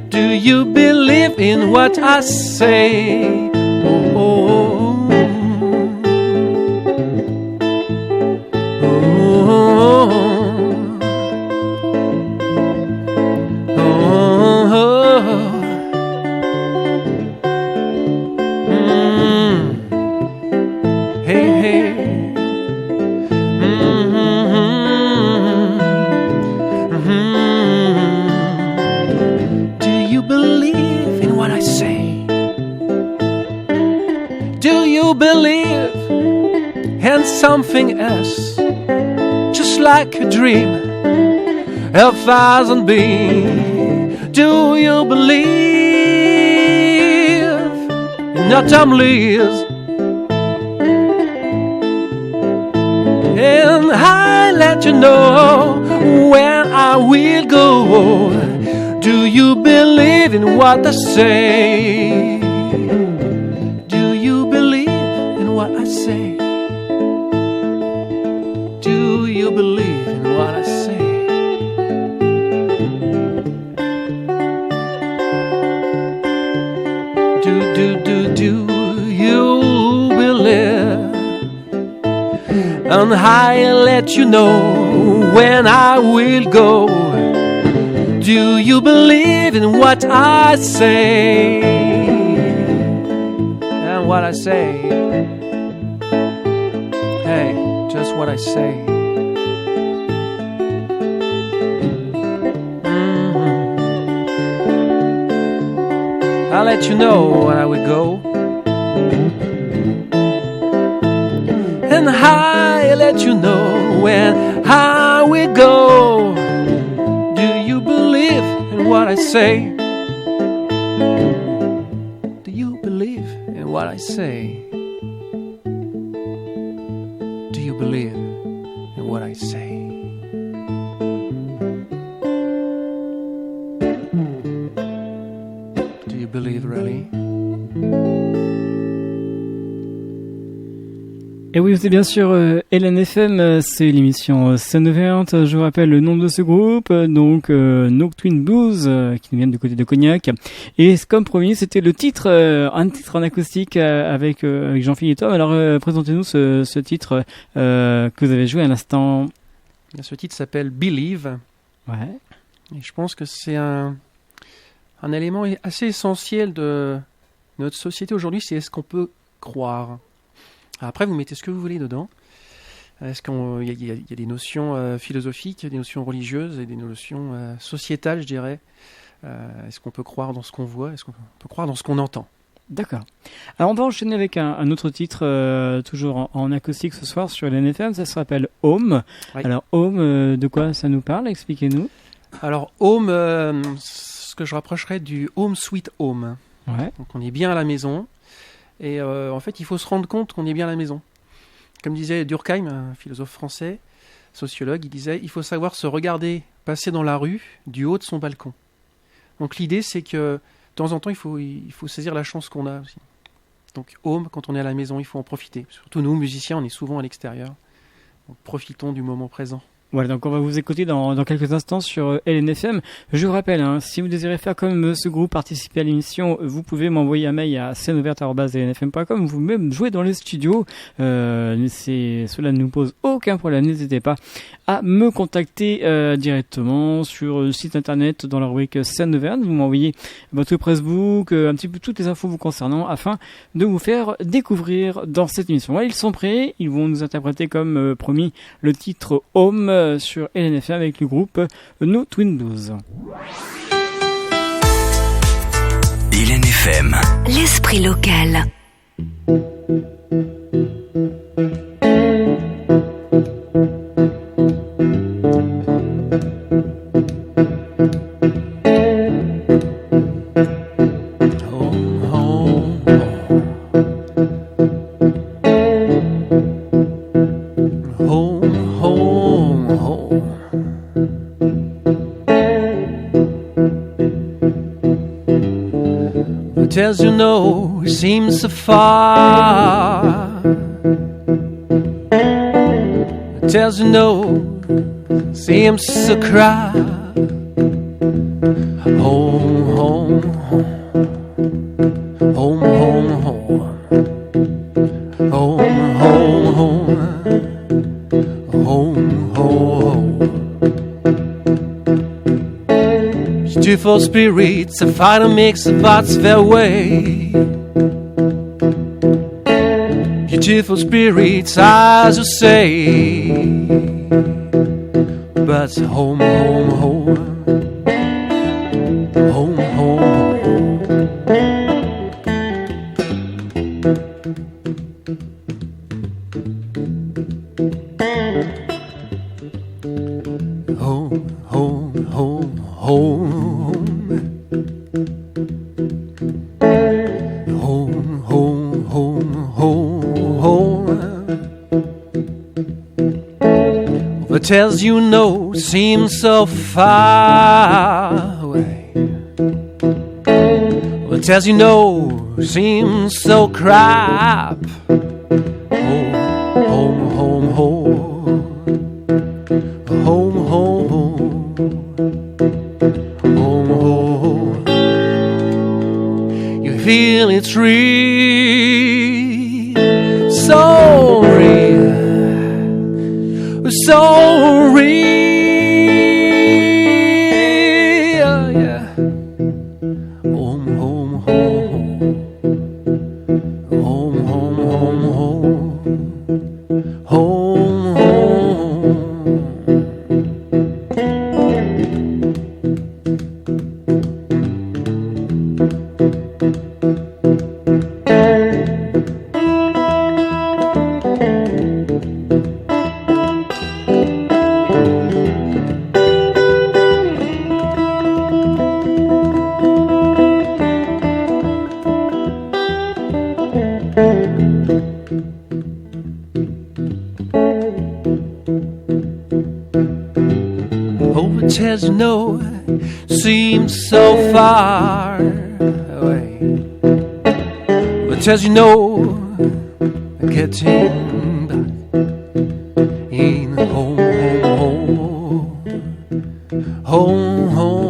Do you believe in what I say? Oh, oh, oh, oh, oh. something else, just like a dream, a thousand beams. Do you believe in autumn leaves? And I let you know when I will go. Do you believe in what I say? Do you believe in what I say? Do you believe in what I say? Do you believe? And I let you know when I will go. Do you believe in what I say? And what I say? Hey, just what I say. I'll let you know when I will go. And I let you know when I will go. Do you believe in what I say? Do you believe in what I say? Do you believe in what I say? Do you believe really? Et oui, c'est bien sûr LNFM, c'est l'émission Scène Ouverte. Je vous rappelle le nom de ce groupe, donc No Twin Blues, qui nous vient du côté de Cognac. Et comme promis, c'était le titre, un titre en acoustique avec Jean-Philippe et Tom. Alors présentez-nous ce titre que vous avez joué à l'instant. Ce titre s'appelle Believe. Ouais. Et je pense que c'est un élément assez essentiel de notre société aujourd'hui, c'est est-ce qu'on peut croire. Après, vous mettez ce que vous voulez dedans. Est-ce qu'il y a des notions philosophiques, des notions religieuses et des notions sociétales, je dirais. Est-ce qu'on peut croire dans ce qu'on voit? Est-ce qu'on peut croire dans ce qu'on entend? D'accord. Alors on va enchaîner avec un autre titre, toujours en acoustique ce soir sur l'NFM. Ça s'appelle Home. Oui. Alors Home, de quoi ça nous parle? Expliquez-nous. Alors Home, ce que je rapprocherais du Home Sweet Home. Ouais. Donc on est bien à la maison. Et en fait, il faut se rendre compte qu'on est bien à la maison. Comme disait Durkheim, un philosophe français, sociologue, il disait « Il faut savoir se regarder passer dans la rue du haut de son balcon ». Donc l'idée, c'est que de temps en temps, il faut saisir la chance qu'on a aussi. Donc home, quand on est à la maison, il faut en profiter. Surtout nous, musiciens, on est souvent à l'extérieur. Donc profitons du moment présent. Voilà, donc on va vous écouter dans quelques instants sur LNFM. Je vous rappelle, si vous désirez faire comme ce groupe, participer à l'émission, vous pouvez m'envoyer un mail à sceneouverte@lnfm.com. Vous pouvez même jouer dans les studios. Cela ne nous pose aucun problème. N'hésitez pas à me contacter directement sur le site internet dans la rubrique Scène Ouverte. Vous m'envoyez votre Facebook, un petit peu toutes les infos vous concernant afin de vous faire découvrir dans cette émission. Voilà, ils sont prêts. Ils vont nous interpréter comme promis le titre Home sur LNFM avec le groupe No Twin Blues. LNFM. L'esprit local. As you know, it seems so far. As you know, seems so cry. Home, home, home, home, home, home, home, home, home, home. Beautiful spirits, a final mix of parts their way. Beautiful spirits, as you say. But home, home, home, home, home, home. home, home, home, home. Home, home, home, home, home. The tales you know seem so far away. The tales you know seem so crap. Home, home, home, home. Home, home, home. Home, home. You feel it's real, so real, so real, yeah. Home, home, home, home, home, home, home, home, home. As you know, seems so far away. But as you know, getting back in home, home, home, home,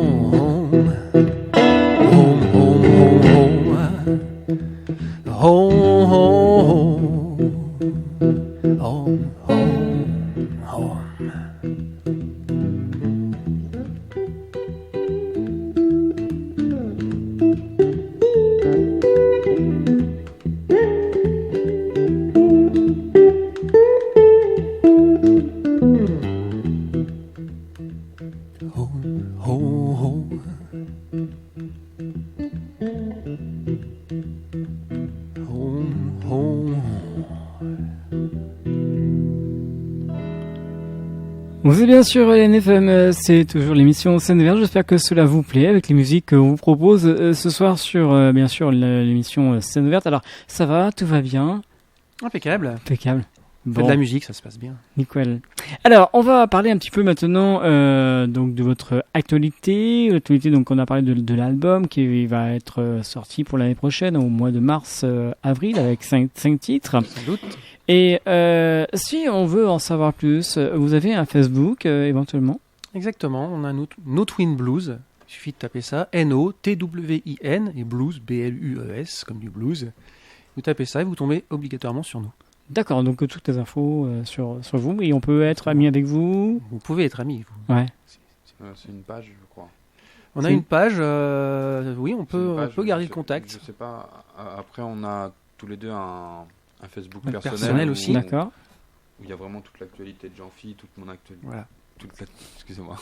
home, home, home, home, home, home, home, home. Vous êtes bien sûr NFM, c'est toujours l'émission Scène Verte. J'espère que cela vous plaît avec les musiques qu'on vous propose ce soir sur bien sûr l'émission Scène Verte. Alors ça va, tout va bien? Impeccable. Impeccable. Bon. De la musique, ça se passe bien. Nickel. Alors, on va parler un petit peu maintenant donc de votre actualité. L'actualité, donc on a parlé de l'album qui va être sorti pour l'année prochaine au mois de mars-avril avec 5 titres. Sans doute. Et si on veut en savoir plus, vous avez un Facebook éventuellement? Exactement, on a No Twin Blues. Il suffit de taper ça, N-O-T-W-I-N et blues, B-L-U-E-S comme du blues. Vous tapez ça et vous tombez obligatoirement sur nous. D'accord, donc toutes les infos sur vous, et on peut être ami avec vous? Vous pouvez être ami, vous. Ouais. C'est une page, je crois. On a une page, oui, on peut garder le contact. Je sais pas, après on a tous les deux un Facebook personnel aussi. D'accord. Où il y a vraiment toute l'actualité de Jean-Phi, toute mon actualité. Voilà. Excusez-moi.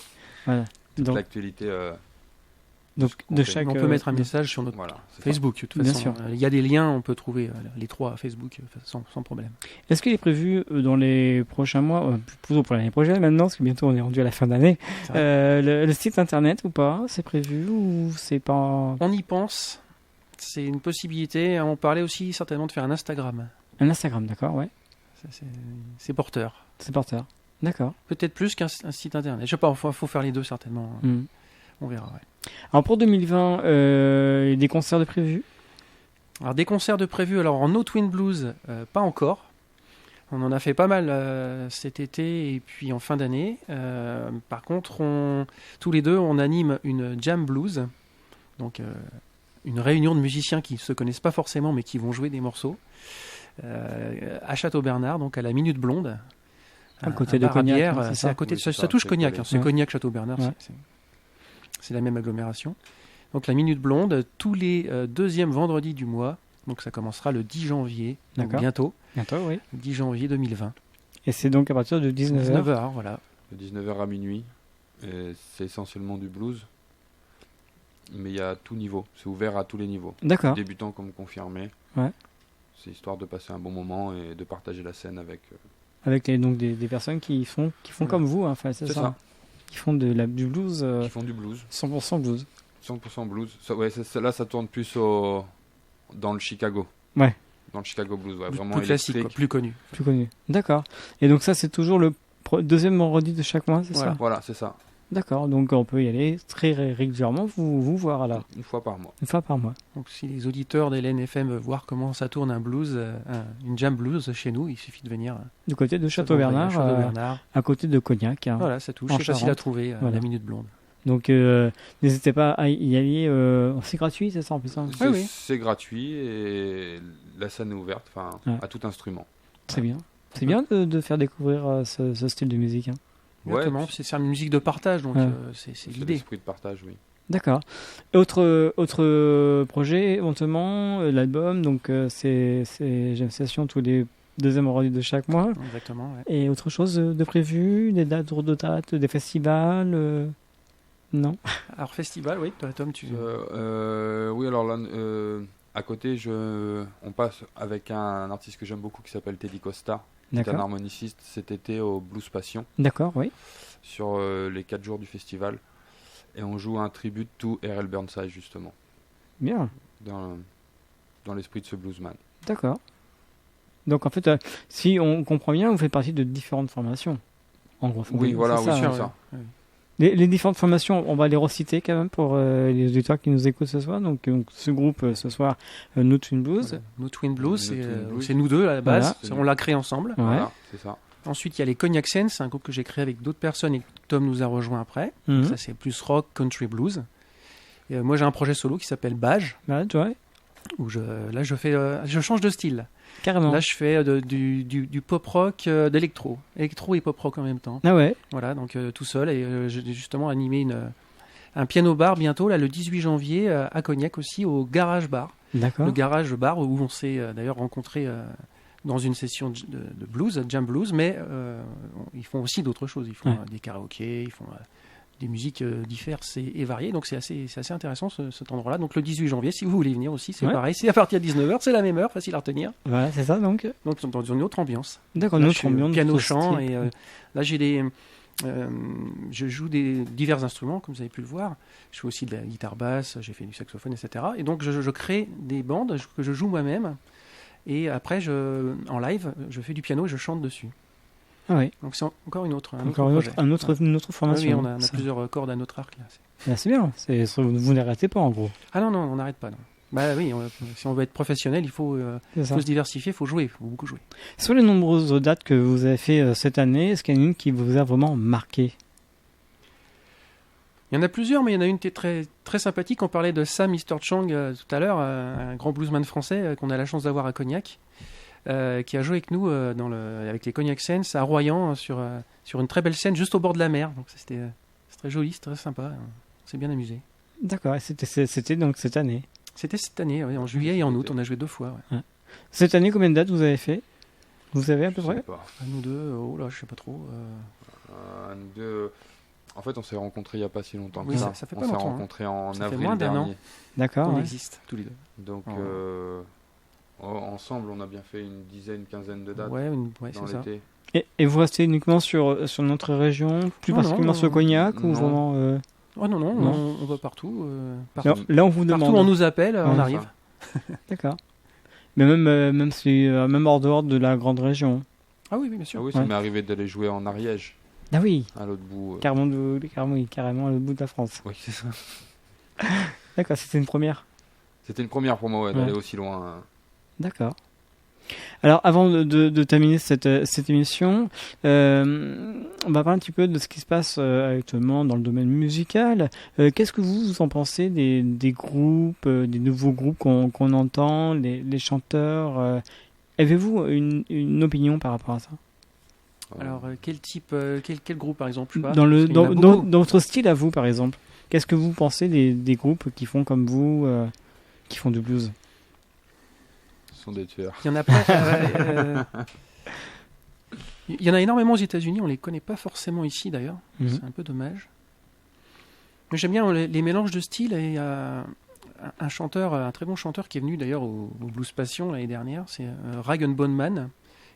Voilà. Toute Donc, l'actualité. Donc de chaque. On peut mettre un message sur notre Facebook. De toute façon, il y a des liens, on peut trouver les trois à Facebook sans problème. Est-ce qu'il est prévu dans les prochains mois, plutôt pour l'année prochaine maintenant, parce que bientôt on est rendu à la fin d'année, le site internet ou pas? C'est prévu ou c'est pas? On y pense. C'est une possibilité. On parlait aussi certainement de faire un Instagram. Un Instagram, d'accord, ouais. C'est porteur. C'est porteur. D'accord. Peut-être plus qu'un site internet. Je sais pas, il faut faire les deux certainement. On verra, ouais. Alors pour 2020, des concerts de prévus? Alors des concerts de prévus, alors en No Twin Blues, pas encore. On en a fait pas mal cet été et puis en fin d'année. Par contre, tous les deux, on anime une jam blues, donc une réunion de musiciens qui ne se connaissent pas forcément mais qui vont jouer des morceaux à Château-Bernard, donc à la Minute Blonde. À côté de Cognac, c'est à côté de ça touche Cognac, c'est Cognac Château-Bernard, c'est la même agglomération. Donc la Minute Blonde, tous les deuxièmes vendredis du mois, donc ça commencera le 10 janvier, donc bientôt, oui. Le 10 janvier 2020. Et c'est donc à partir de 19h 19h, voilà. De 19h à minuit, et c'est essentiellement du blues, mais il y a tout niveau, c'est ouvert à tous les niveaux. D'accord. Débutants comme confirmés. Ouais. C'est histoire de passer un bon moment et de partager la scène avec... Avec donc des personnes qui font comme vous, hein. Enfin, c'est ça. qui font du blues, qui font du blues. 100% blues. 100% blues. Là, ça tourne plus dans le Chicago. Ouais. Dans le Chicago blues, ouais, vraiment plus classique, électrique. quoi, plus connu. Plus connu. D'accord. Et donc ça, c'est toujours le deuxième vendredi de chaque mois, c'est Voilà. ça? Voilà, c'est ça. D'accord. Donc on peut y aller très régulièrement, vous voir alors. Une fois par mois. Une fois par mois. Donc si les auditeurs d'Hélène FM veulent voir comment ça tourne un blues, une jam blues chez nous, il suffit de venir. Du côté de Château-Bernard, Château-Bernard. à côté de Cognac. Hein. Voilà, ça touche. En C'est facile à Charente. trouver, Voilà. la Minute Blonde. Donc n'hésitez pas à y aller. C'est gratuit, c'est ça en plus. Hein. Oui. C'est gratuit et la scène est ouverte Ouais. à tout instrument. Très bien. C'est bien de faire découvrir ce style de musique. Hein. Exactement. puis C'est une musique de partage, donc Ouais. c'est c'est l'idée. l'esprit de partage, oui. D'accord. Autre projet, éventuellement, l'album. Donc c'est Jam Session tous les deuxièmes vendredis de chaque mois. Exactement. Ouais. Et autre chose de prévu, des dates, des festivals. Non. Alors festival, oui. Toi, Tom, tu. Oui, alors là, à côté, on passe avec un artiste que j'aime beaucoup qui s'appelle Teddy Costa, qui est un D'accord. harmoniciste cet été au Blues Passion, D'accord, oui. sur les 4 jours du festival. Et on joue un tribute to R.L. Burnside, justement, Bien. dans l'esprit de ce bluesman. D'accord. Donc en fait, si on comprend bien, vous faites partie de différentes formations. En gros. Oui, voilà, c'est oui, ça, c'est hein. ça. Les différentes formations, on va les reciter quand même pour les auditeurs qui nous écoutent ce soir. Donc ce groupe ce soir, No Twin Blues. Voilà. No Twin Blues, No Twin Blues. c'est nous deux à la base. Voilà. On l'a créé ensemble. Ouais. Voilà, c'est ça. Ensuite, il y a les Cognac Sense, un groupe que j'ai créé avec d'autres personnes et que Tom nous a rejoint après. Mhm. Ça, c'est plus rock, country, blues. Et, moi, j'ai un projet solo qui s'appelle Bage, Ouais, tu vois, où je change de style. carrément. Là, je fais du pop rock, d'électro. Électro et pop rock en même temps. Ah ouais, Voilà, donc tout seul. Et j'ai justement animé un piano bar bientôt, là, le 18 janvier, à Cognac aussi, au Garage Bar. d'accord. Le Garage Bar où on s'est d'ailleurs rencontrés dans une session de blues, jam blues, mais ils font aussi d'autres choses. Ils font Ouais. des karaokés, ils font des musiques diverses et variées. Donc c'est assez intéressant cet endroit-là. Donc le 18 janvier, si vous voulez venir aussi, c'est Ouais. pareil. C'est à partir de 19h, c'est la même heure, facile à retenir. Voilà, c'est ça donc. Donc dans une autre ambiance. D'accord, Là, notre je suis ambiance. piano notre chant style. et là j'ai je joue des divers instruments comme vous avez pu le voir. Je fais aussi de la guitare basse, j'ai fait du saxophone, etc. Et donc je crée des bandes que je joue moi-même et après en live je fais du piano et je chante dessus. Ah oui, Donc c'est encore un autre encore projet. une autre Ouais. formation. Oui, on a Ça. plusieurs cordes à notre arc là. Ah, c'est bien, vous n'arrêtez pas en gros. Ah non on n'arrête pas non. Bah oui, si on veut être professionnel, il faut C'est ça. se diversifier, il faut jouer, il faut beaucoup jouer. Sur les nombreuses dates que vous avez fait cette année, est-ce qu'il y en a une qui vous a vraiment marqué? Il y en a plusieurs, mais il y en a une qui est très, très sympathique. On parlait de Sam Mr. Chang tout à l'heure, un grand bluesman français qu'on a la chance d'avoir à Cognac, qui a joué avec nous avec les Cognac Sense à Royan sur une très belle scène juste au bord de la mer. Donc ça, c'est très joli, c'est très sympa. On s'est bien amusé. D'accord, et c'était donc cette année. C'était cette année, oui, en juillet et en août, on a joué 2 fois. Ouais. Cette année, combien de dates vous avez fait? Vous savez à peu Je sais près? pas. Nous deux, oh là, je sais pas trop. Nous deux, en fait, on s'est rencontrés il n'y a pas si longtemps que Oui, ça. ça fait pas On s'est longtemps, hein. rencontrés en Ça fait avril moins d'un an. dernier. D'accord, On ouais. existe tous les deux. Donc, Oh. ensemble, on a bien fait une quinzaine de dates Ouais, dans c'est ça. l'été. Et vous restez uniquement sur notre région, plus Non, particulièrement non, sur Cognac ou non. vraiment Oh non, Non. on va partout. Là, on vous Partout demande. on nous appelle, on Ouais, arrive. D'accord. Mais même hors dehors de la grande région. Ah oui, bien sûr. Ah oui, ça Ouais. m'est arrivé d'aller jouer en Ariège, Ah oui, à l'autre bout. carrément à l'autre bout de la France. Oui, c'est ça. D'accord, c'était une première. C'était une première pour moi, Ouais. d'aller aussi loin. D'accord. Alors, avant de terminer cette émission, on va parler un petit peu de ce qui se passe actuellement dans le domaine musical. Qu'est-ce que vous en pensez des groupes, des nouveaux groupes qu'on entend, les chanteurs avez-vous une opinion par rapport à ça? Alors, quel type, quel groupe par exemple, je sais pas, Dans parce qu'il y en a beaucoup. dans votre style à vous, par exemple, qu'est-ce que vous pensez des groupes qui font comme vous, qui font du blues? Ce sont des tueurs. Il y en a pas. Il y en a énormément aux États-Unis. On les connaît pas forcément ici d'ailleurs. Mhm. C'est un peu dommage. Mais j'aime bien les mélanges de styles. Et il y a un chanteur, un très bon chanteur qui est venu d'ailleurs au Blues Passion l'année dernière. C'est Rag Bone Man,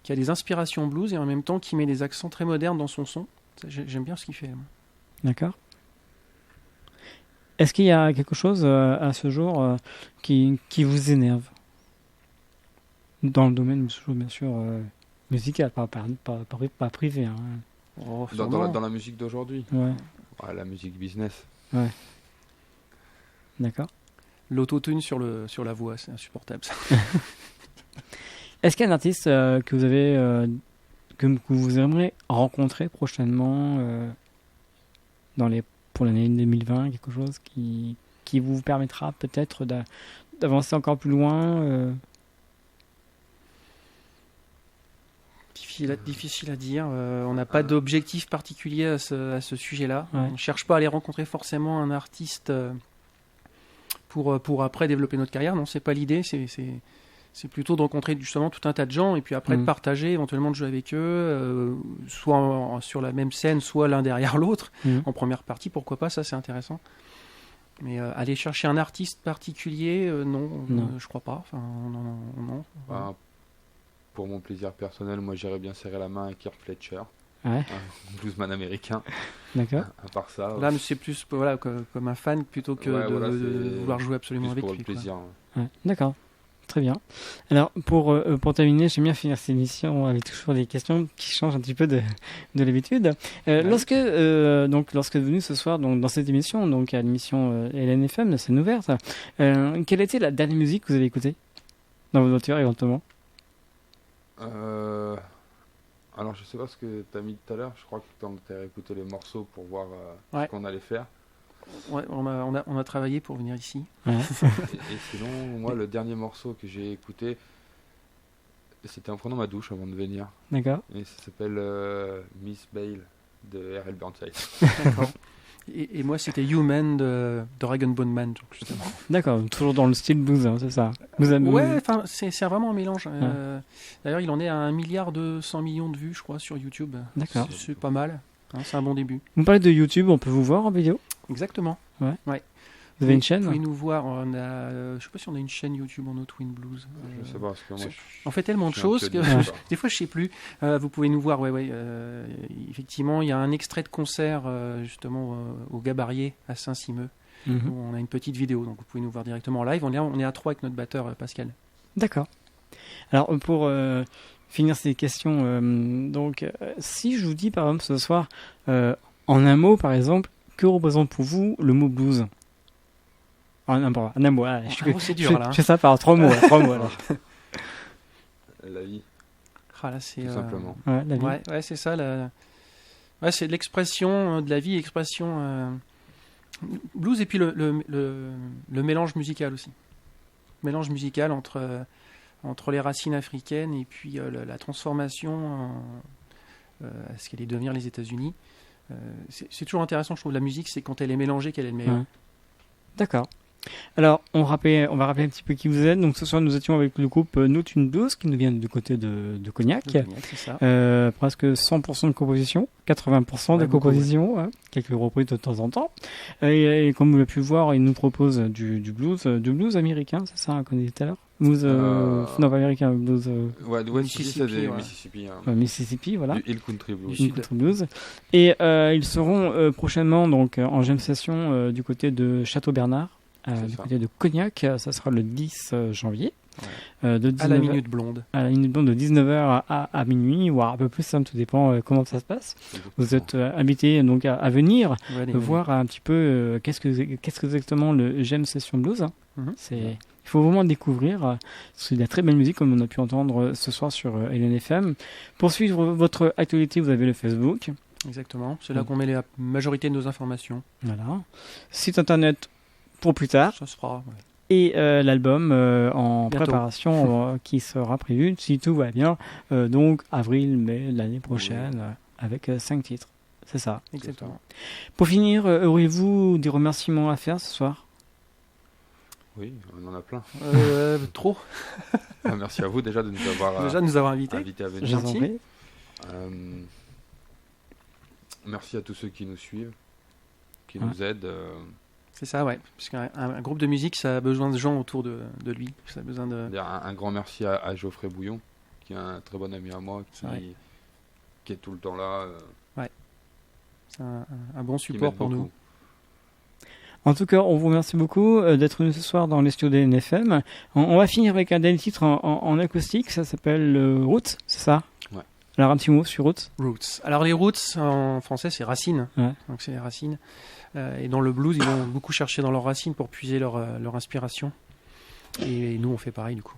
qui a des inspirations blues et en même temps qui met des accents très modernes dans son son. J'aime bien ce qu'il fait. D'accord. Est-ce qu'il y a quelque chose à ce jour qui vous énerve dans le domaine, bien sûr, musical, pas privé. Hein. Oh, Dans la musique d'aujourd'hui. Ouais, Ouais, la musique business. d'accord. L'autotune sur la voix, c'est insupportable ça. Est-ce qu'il y a un artiste que vous avez, que vous aimeriez rencontrer prochainement pour l'année 2020, quelque chose qui vous permettra peut-être d'avancer encore plus loin Difficile à dire. On n'a pas d'objectif particulier à ce sujet-là. Ouais. On ne cherche pas à aller rencontrer forcément un artiste pour après développer notre carrière. Non, c'est pas l'idée. C'est plutôt de rencontrer justement tout un tas de gens et puis après de partager, éventuellement de jouer avec eux, soit sur la même scène, soit l'un derrière l'autre. En première partie, pourquoi pas, ça c'est intéressant. Mais aller chercher un artiste particulier, non. Je crois pas. Enfin, non. Bah, pour mon plaisir personnel, moi j'irais bien serrer la main à Kirk Fletcher, Ouais, un bluesman américain. d'accord. À part ça, Là, mais c'est plus comme un fan plutôt que Ouais, de voilà, c'est vouloir jouer absolument plus avec pour lui. le quoi. plaisir. Ouais, d'accord. Très bien. Alors, pour terminer, j'aime bien finir cette émission avec toujours des questions qui changent un petit peu de l'habitude. Lorsque vous êtes venu ce soir donc, dans cette émission, donc à l'émission LNFM, la scène ouverte, quelle était la dernière musique que vous avez écoutée dans votre voiture éventuellement? Alors je sais pas ce que tu as mis tout à l'heure, je crois que tu as écouté les morceaux pour voir Ouais. ce qu'on allait faire. Ouais, on a travaillé pour venir ici. Ouais. Et sinon, moi le dernier morceau que j'ai écouté, c'était en prenant ma douche avant de venir. D'accord. Et ça s'appelle Miss Bale de R.L. Burnside. D'accord. Et moi, c'était Human de Dragon Bone Man, donc, justement. D'accord, toujours dans le style blues, hein, c'est ça. Vous avez- Ouais, enfin, c'est vraiment un mélange. D'ailleurs, il en est à 1,2 milliard de vues, je crois, sur YouTube. D'accord. C'est pas mal. Hein, c'est un bon début. Vous parlez de YouTube, on peut vous voir en vidéo? Exactement. Vous avez une chaîne? Vous pouvez nous voir. Je sais pas si on a une chaîne YouTube en Twin Blues. Je sais pas, parce que moi On fait tellement de je suis un choses peu que nul, quoi. des fois je sais plus. Vous pouvez nous voir, effectivement, il y a un extrait de concert justement au Gabarier à Saint-Simeux Mhm. où on a une petite vidéo, donc vous pouvez nous voir directement en live. On est à 3 avec notre batteur Pascal. D'accord. Alors, pour finir ces questions, si je vous dis par exemple ce soir, en un mot par exemple, que représente pour vous le mot blues? En un mot, ah, C'est dur là. je fais ça par 3 mots. 3 mots alors. La vie, Ah, là, c'est tout simplement. Ouais, la vie. Ouais, c'est ça. Ouais, c'est l'expression de la vie, expression blues et puis le mélange musical aussi. Mélange musical entre les racines africaines et puis la transformation à ce qu'elle est devenir les États-Unis. C'est toujours intéressant, je trouve, la musique, c'est quand elle est mélangée qu'elle est le meilleur. Ouais. D'accord. Alors, on va rappeler un petit peu qui vous êtes. Donc, ce soir, nous étions avec le groupe No Tune Blues qui nous vient du côté de Cognac. Le Cognac, c'est ça. Presque 100% de composition, 80% de Ouais, beaucoup, composition, hein, quelques reprises de temps en temps. Et comme vous l'avez pu voir, il nous propose du blues américain, c'est ça, qu'on dit tout à l'heure? Blues, non pas américain, blues Ouais, de West Mississippi, c'est des ouais. Mississippi. Hein. Mississippi, voilà. Du Hill Country Blues. Du Une country blues. Et ils seront prochainement donc en jam session du côté de Château-Bernard, du ça. côté de Cognac. Ça sera le 10 janvier. De À la 19h minute blonde. à la minute blonde de 19h à minuit, voire un peu plus, ça tout dépend comment ça se passe. Vous êtes invité donc à venir Ouais, voir un petit peu qu'est-ce que exactement le Jam Session Blues. Hein. Mhm. Il faut vraiment le découvrir. C'est de la très belle musique comme on a pu entendre ce soir sur LNFM. Pour suivre votre actualité, vous avez le Facebook. Exactement. C'est là qu'on met la majorité de nos informations. Voilà. Site internet pour plus tard. Ça se fera. Ouais. Et l'album en Bientôt. préparation qui sera prévu, si tout va bien, donc avril-mai l'année prochaine, avec 5 titres. C'est ça. Exactement. Pour finir, auriez-vous des remerciements à faire ce soir? Oui, on en a plein. Trop. Merci à vous déjà de nous avoir Déjà de nous avoir invités. invités à Je venir. vous en prie. Merci à tous ceux qui nous suivent, qui Ouais. nous aident. C'est ça, ouais. Parce qu'un groupe de musique, ça a besoin de gens autour de lui. Ça a besoin de. Dire un grand merci à Geoffrey Bouillon, qui est un très bon ami à moi, Ouais. qui est tout le temps là. c'est un bon qui support m'aident pour beaucoup. nous. En tout cas, on vous remercie beaucoup d'être venu ce soir dans les studios d'NFM. On va finir avec un dernier titre en acoustique, ça s'appelle Roots, c'est ça? Ouais. Alors un petit mot sur Roots. Roots. Alors les roots en français c'est racines, Ouais. donc c'est les racines. Et dans le blues ils vont beaucoup chercher dans leurs racines pour puiser leur inspiration. Et nous on fait pareil du coup.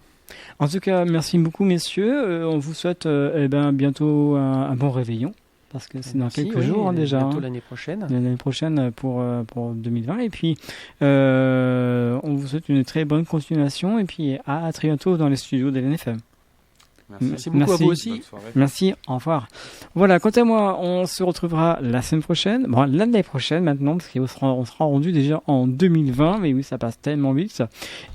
En tout cas, merci beaucoup messieurs. On vous souhaite bientôt un bon réveillon, parce que c'est dans Merci, quelques oui, jours et déjà. bientôt hein. l'année prochaine. L'année prochaine pour 2020. Et puis, on vous souhaite une très bonne continuation. Et puis, à très bientôt dans les studios de l'NFM. Merci beaucoup à Merci. vous aussi. Bonne soirée. Merci, au revoir. Voilà, quant à moi, on se retrouvera la semaine prochaine. Bon, l'année prochaine maintenant, parce qu'on sera rendu déjà en 2020. Mais oui, ça passe tellement vite. Ça.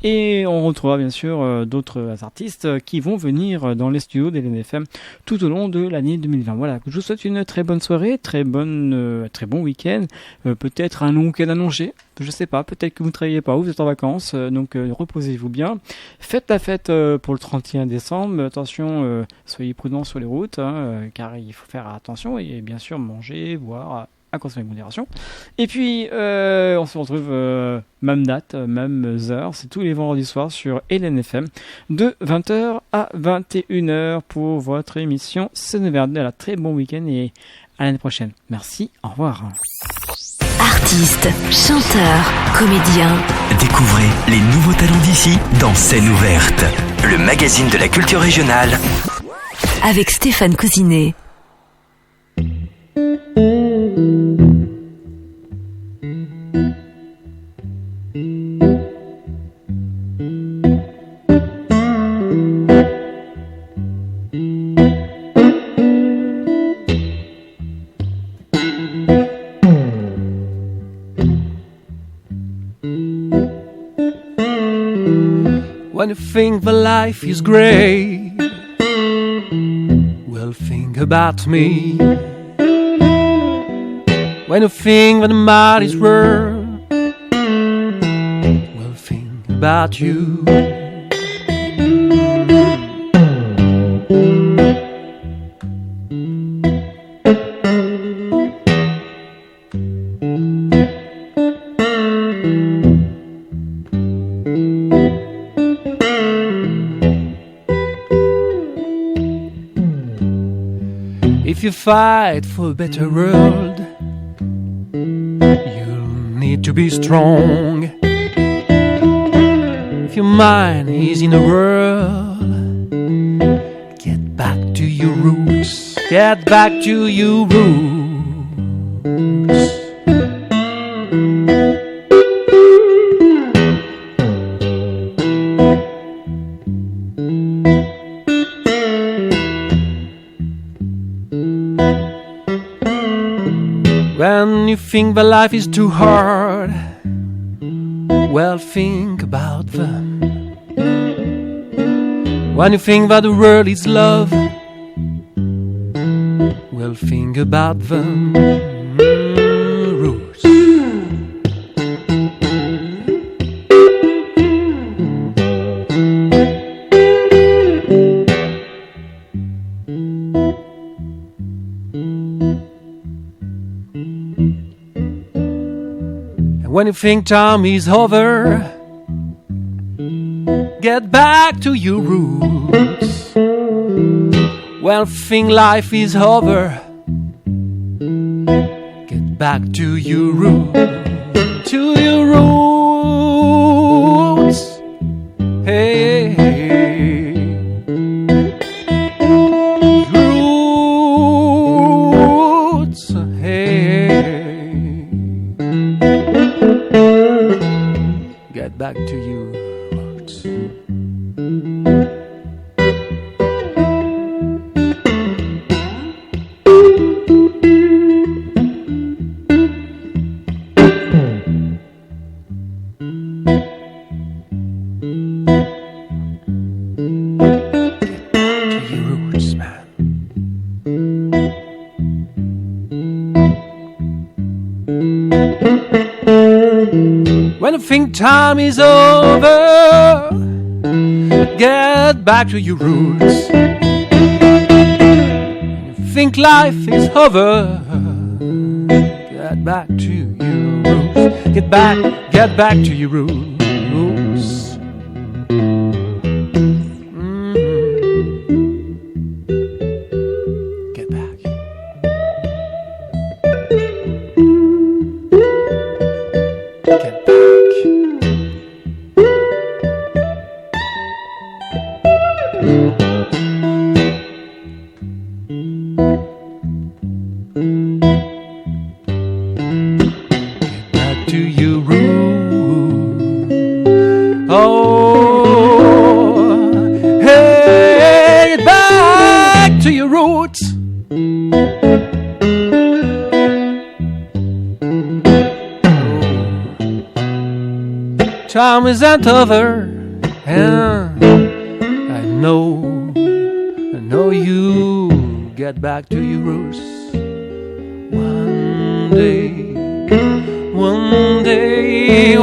Et on retrouvera bien sûr d'autres artistes qui vont venir dans les studios de l'NFM tout au long de l'année 2020. Voilà, je vous souhaite une très bonne soirée, très bon week-end. Peut-être un long week-end annoncé. Je sais pas, peut-être que vous ne travaillez pas ou vous êtes en vacances, donc reposez-vous bien. Faites la fête pour le 31 décembre. Attention, soyez prudents sur les routes, car il faut faire attention et bien sûr manger, boire, à consommer avec modération. Et puis, on se retrouve même date, même heure, c'est tous les vendredis soirs sur LNFM de 20h à 21h pour votre émission Scène Verte. Voilà, très bon week-end et à l'année prochaine. Merci, au revoir. Artistes, chanteurs, comédiens, Découvrez les nouveaux talents d'ici dans Scène ouverte, le magazine de la culture régionale. avec Stéphane Cousinet. When you think the life is grey, well, think about me. When you think that the mud is rough, well, think about you. If you fight for a better world, you'll need to be strong. If your mind is in a whirl, get back to your roots. Get back to your roots. When you think that life is too hard, well, think about them. When you think that the world is love, well, think about them. Roots. When you think time is over, get back to your roots. When you think life is over, get back to your roots. To your roots. Hey, hey. Roots. Hey. Get back to your roots. To your roots, man. When you think time is over, get back to your roots. When you think life is over, get back to your roots. Get back to your roots. Get back. Get back. To your room. Oh, hey, get back to your roots. Time isn't over, and I know you get back to your roots one day. One day,